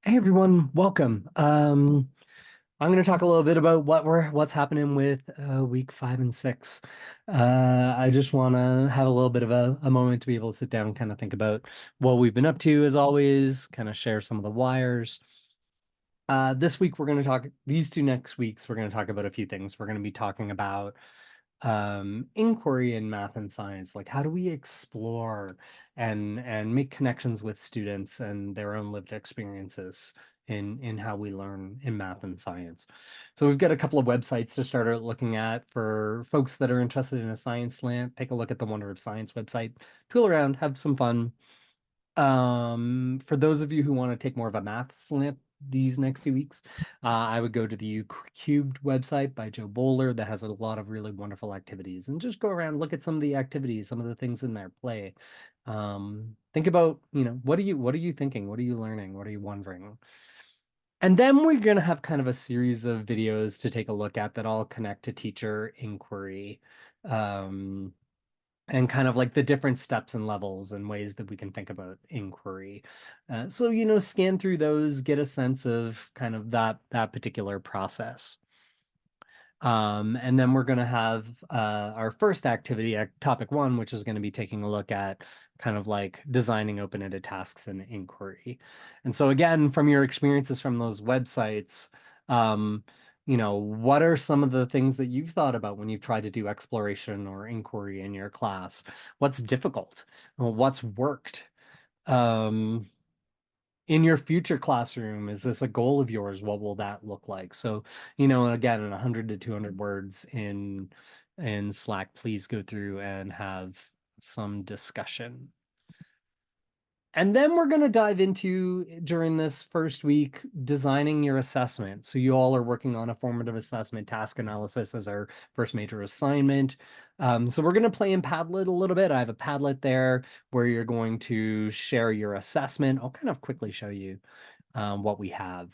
Hey everyone, welcome. I'm going to talk a little bit about what's happening with week 5 and 6. I just want to have a little bit of a moment to be able to sit down and kind of think about what we've been up to, as always, kind of share some of the wires. This week we're going to talk. These two next weeks we're going to talk about a few things. We're going to be talking about inquiry in math and science, like how do we explore and make connections with students and their own lived experiences in how we learn in math and science. So we've got a couple of websites to start out looking at for folks that are interested in a science slant. Take a look at the Wonder of Science website, tool around, have some fun. For those of you who want to take more of a math slant these next 2 weeks, I would go to the U Cubed website by Joe Bowler that has a lot of really wonderful activities, and just go around, look at some of the activities, some of the things in there, play. Think about, what are you thinking? What are you learning? What are you wondering? And then we're going to have kind of a series of videos to take a look at that all connect to teacher inquiry. Um, and kind of like the different steps and levels and ways that we can think about inquiry. So, scan through those, get a sense of kind of that particular process. And then we're going to have our first activity, topic one, which is going to be taking a look at kind of like designing open-ended tasks and inquiry. And so again, from your experiences from those websites, what are some of the things that you've thought about when you've tried to do exploration or inquiry in your class? What's difficult? What's worked? Um, in your future classroom, is this a goal of yours? What will that look like? So, and again, in 100 to 200 words in Slack, please go through and have some discussion. And then we're going to dive into, during this first week, designing your assessment. So you all are working on a formative assessment task analysis as our first major assignment. So we're going to play in Padlet a little bit. I have a Padlet there where you're going to share your assessment. I'll kind of quickly show you what we have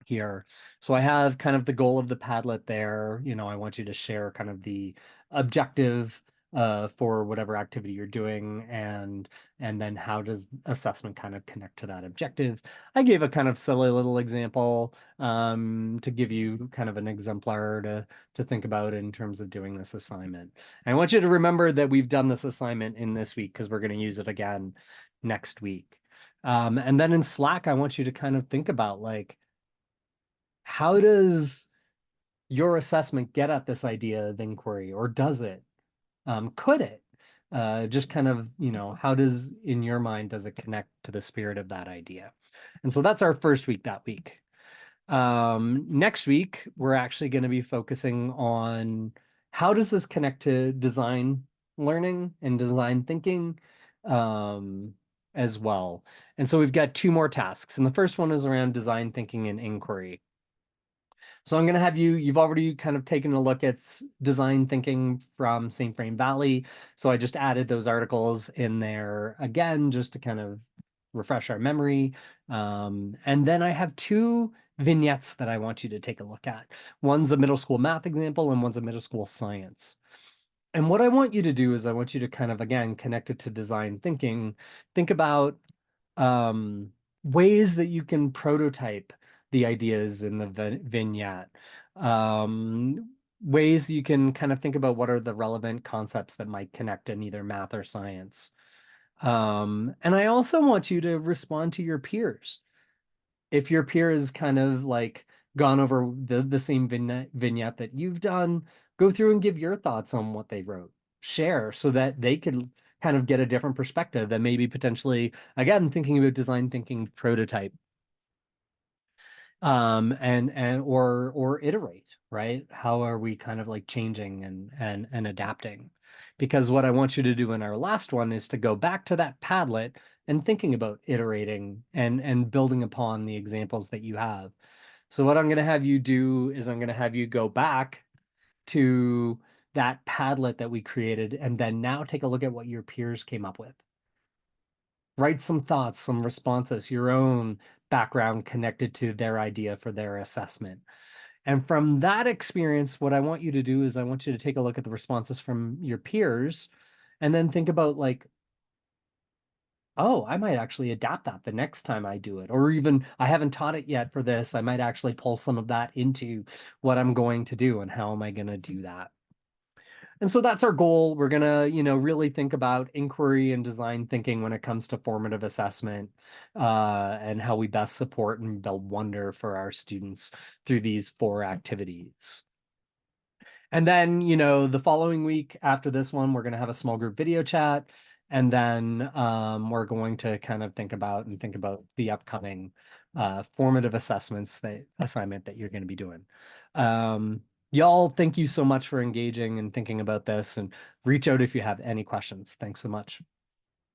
here. So I have kind of the goal of the Padlet there. I want you to share kind of the objective for whatever activity you're doing, and then how does assessment kind of connect to that objective. I gave a kind of silly little example to give you kind of an exemplar to think about in terms of doing this assignment. And I want you to remember that we've done this assignment in this week because we're going to use it again next week. And then in Slack, I want you to kind of think about, like, how does your assessment get at this idea of inquiry, or does it? Could it? Just kind of, how does, in your mind, does it connect to the spirit of that idea? And so that's our first week that week. Next week, we're actually going to be focusing on how does this connect to design learning and design thinking as well. And so we've got two more tasks. And the first one is around design thinking and inquiry. So I'm going to have you've already kind of taken a look at design thinking from St. Frame Valley. So I just added those articles in there again, just to kind of refresh our memory. And then I have two vignettes that I want you to take a look at. One's a middle school math example and one's a middle school science. And what I want you to do is I want you to kind of, again, connect it to design thinking. Think about um, ways that you can prototype the ideas in the vignette. Ways you can kind of think about what are the relevant concepts that might connect in either math or science. And I also want you to respond to your peers. If your peer is kind of like gone over the same vignette that you've done, go through and give your thoughts on what they wrote. Share so that they could kind of get a different perspective and maybe potentially, again, thinking about design thinking prototype, and or iterate, right? How are we kind of like changing and adapting? Because what I want you to do in our last one is to go back to that Padlet and thinking about iterating and building upon the examples that you have. So what I'm going to have you do is I'm going to have you go back to that Padlet that we created, and then now take a look at what your peers came up with. Write some thoughts, some responses, your own background connected to their idea for their assessment. And from that experience, what I want you to do is I want you to take a look at the responses from your peers and then think about, like, oh, I might actually adapt that the next time I do it. Or even I haven't taught it yet for this. I might actually pull some of that into what I'm going to do and how am I going to do that. And so that's our goal. We're gonna, really think about inquiry and design thinking when it comes to formative assessment, and how we best support and build wonder for our students through these 4 activities. And then, the following week after this one, we're going to have a small group video chat. And then we're going to kind of think about the upcoming formative assessments assignment that you're going to be doing. Um, y'all, thank you so much for engaging and thinking about this, and reach out if you have any questions. Thanks so much.